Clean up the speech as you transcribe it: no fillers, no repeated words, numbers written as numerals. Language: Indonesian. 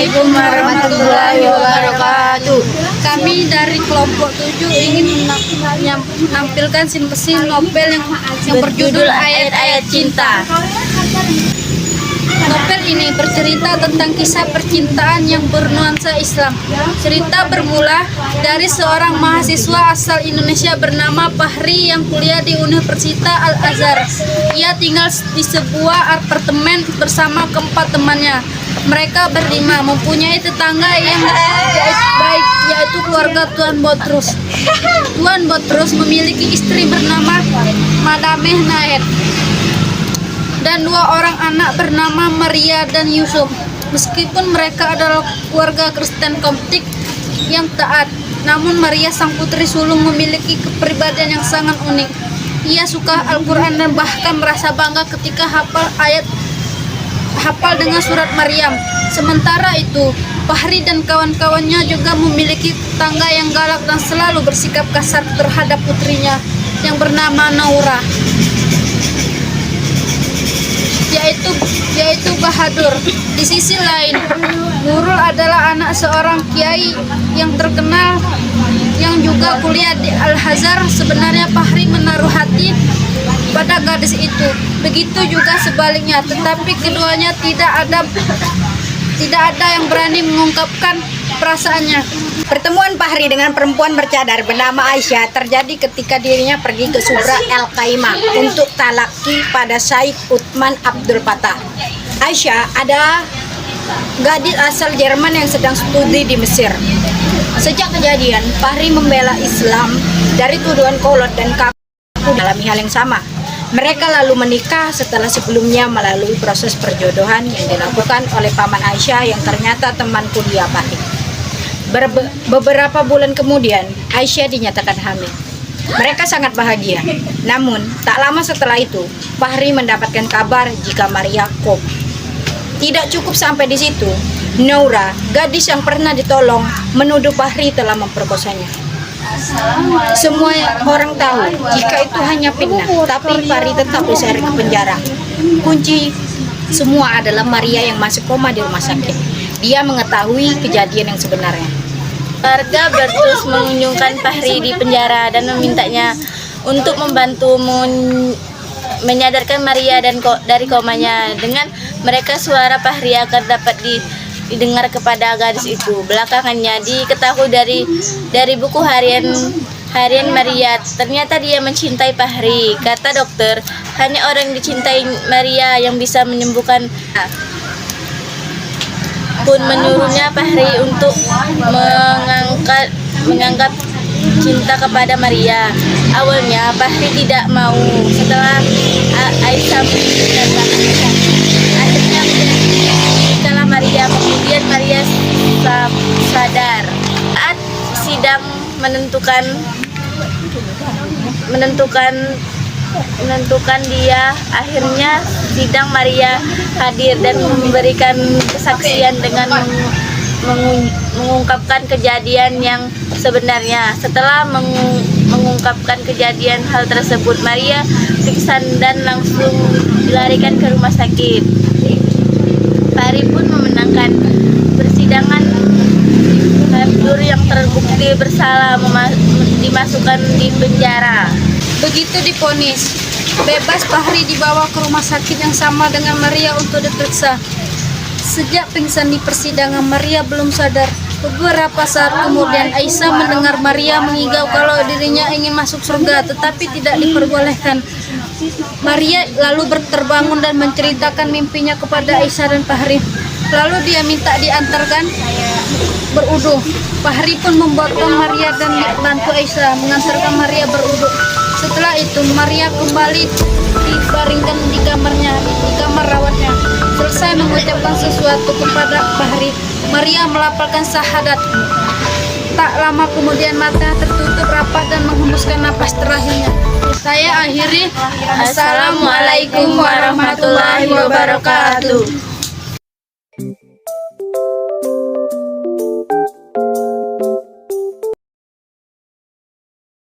Assalamualaikum warahmatullahi wabarakatuh. Kami dari kelompok 7 ingin menampilkan simpesin novel yang berjudul Ayat-Ayat Cinta. Novel ini bercerita tentang kisah percintaan yang bernuansa Islam. Cerita bermula dari seorang mahasiswa asal Indonesia bernama Fahri yang kuliah di Universitas Al-Azhar. Ia tinggal di sebuah apartemen bersama keempat temannya. Mereka berlima, mempunyai tetangga yang baik, yaitu keluarga Tuan Botrus. Tuan Botrus memiliki istri bernama Madameh Naed dan 2 orang anak bernama Maria dan Yusuf. Meskipun mereka adalah keluarga Kristen Koptik yang taat, namun Maria sang putri sulung memiliki kepribadian yang sangat unik. Ia suka Al-Quran dan bahkan merasa bangga ketika hafal dengan surat Maryam. Sementara itu, Fahri dan kawan-kawannya juga memiliki tetangga yang galak dan selalu bersikap kasar terhadap putrinya yang bernama Naura, yaitu Bahadur. Di sisi lain, Nurul adalah anak seorang kiai yang terkenal yang juga kuliah di Al-Azhar. Sebenarnya Fahri menaruh hati pada gadis itu, begitu juga sebaliknya, tetapi keduanya tidak ada yang berani mengungkapkan perasaannya. Pertemuan Fahri dengan perempuan bercadar bernama Aisyah terjadi ketika dirinya pergi ke Subra El Khaimah untuk talaki pada Syekh Utsman Abdul Fattah. Aisyah adalah gadis asal Jerman yang sedang studi di Mesir. Sejak kejadian, Fahri membela Islam dari tuduhan kolot dan kaku dalam hal yang sama. Mereka lalu menikah setelah sebelumnya melalui proses perjodohan yang dilakukan oleh paman Aisyah yang ternyata teman kuliah Fahri. Beberapa bulan kemudian, Aisyah dinyatakan hamil. Mereka sangat bahagia. Namun, tak lama setelah itu, Fahri mendapatkan kabar jika Maria koma. Tidak cukup sampai di situ, Naura, gadis yang pernah ditolong, menuduh Fahri telah memperkosanya. Semua orang tahu jika itu hanya fitnah, tapi Fahri tetap diseret ke penjara. Kunci semua adalah Maria yang masih koma di rumah sakit. Dia mengetahui kejadian yang sebenarnya. Warga terus mengunjungkan Fahri di penjara dan memintanya untuk membantu menyadarkan Maria dari komanya. Dengan mereka suara Fahri akan dapat didengar kepada gadis itu. Belakangannya diketahui dari buku harian Maria, ternyata dia mencintai Fahri. Kata dokter, hanya orang yang dicintai Maria yang bisa menyembuhkan. Pun menyuruhnya Fahri untuk menganggap cinta kepada Maria. Awalnya Fahri tidak mau, setelah Aisyah mengingatkan. Akhirnya menikahlah Maria. Kemudian Maria sadar. Saat sidang menentukan dia, akhirnya sidang Maria hadir dan memberikan kesaksian dengan mengungkapkan kejadian yang sebenarnya. Setelah mengungkapkan kejadian hal tersebut, Maria pingsan dan langsung dilarikan ke rumah sakit. Fahri pun memenangkan persidangan. Bahadur yang terbukti bersalah dimasukkan di penjara. Begitu divonis bebas, Fahri dibawa ke rumah sakit yang sama dengan Maria untuk diperiksa. Sejak pingsan di persidangan, Maria belum sadar. Beberapa saat kemudian, Aisyah mendengar Maria mengigau kalau dirinya ingin masuk surga, tetapi tidak diperbolehkan. Maria lalu terbangun dan menceritakan mimpinya kepada Aisyah dan Fahri. Lalu dia minta diantarkan berudu. Fahri pun memotong Maria dan bantu Aisyah mengantarkan Maria berudu. Setelah itu, Maria kembali dibaringkan di kamar rawatnya. Selesai mengucapkan sesuatu kepada Fahri, Maria melafalkan syahadat. Tak lama kemudian mata tertutup rapat dan menghembuskan napas terakhirnya. Saya akhiri. Assalamualaikum warahmatullahi wabarakatuh.